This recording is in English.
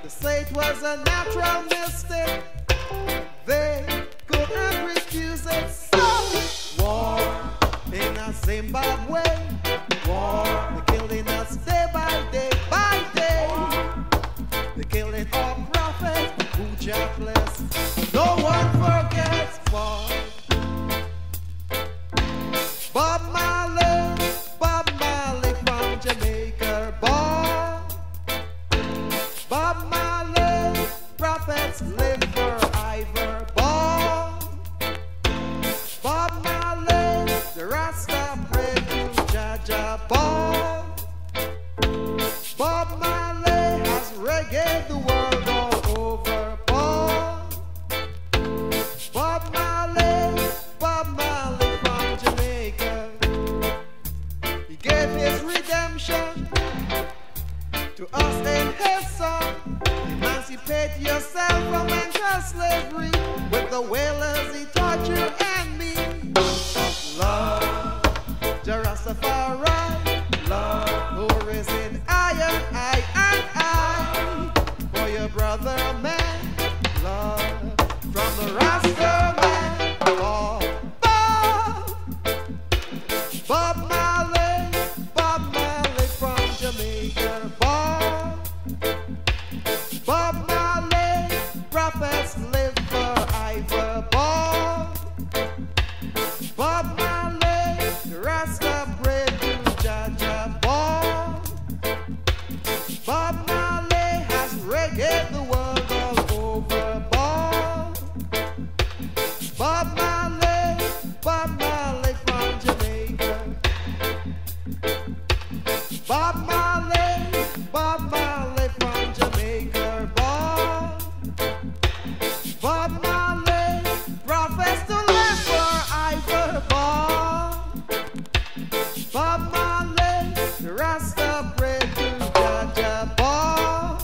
They say it was a natural mistake. They couldn't refuse it. So, war in a Zimbabwe. War, they're killing us day by day, by day. They're killing our prophet, Mojah bless. No one forgets war. Bob Marley from Jamaica, born. Bob Marley, prophets live forever, born. Bob Marley, the Rasta pray to Jah, born. Bob Marley has reggae the world all over, born. Bob Marley from Jamaica. He gave his redemption to us in his song. Emancipate yourself from mental slavery. With the whalers he taught you and me. Love, Jah Rastafari. Love, who is in iron, I. For your brother man. Love, from the Rasta man. Bob Marley from Jamaica, born. Bob Marley, prophets live forever, born. Bob Marley, the Rasta pray to Jah, born. Bob Marley has reggae the world all over, born. Bob Marley from Jamaica. Bob Marley from Jamaica, born. Bob Marley, prophets to live forever, born. Bob Marley, the Rasta pray to Jah, born.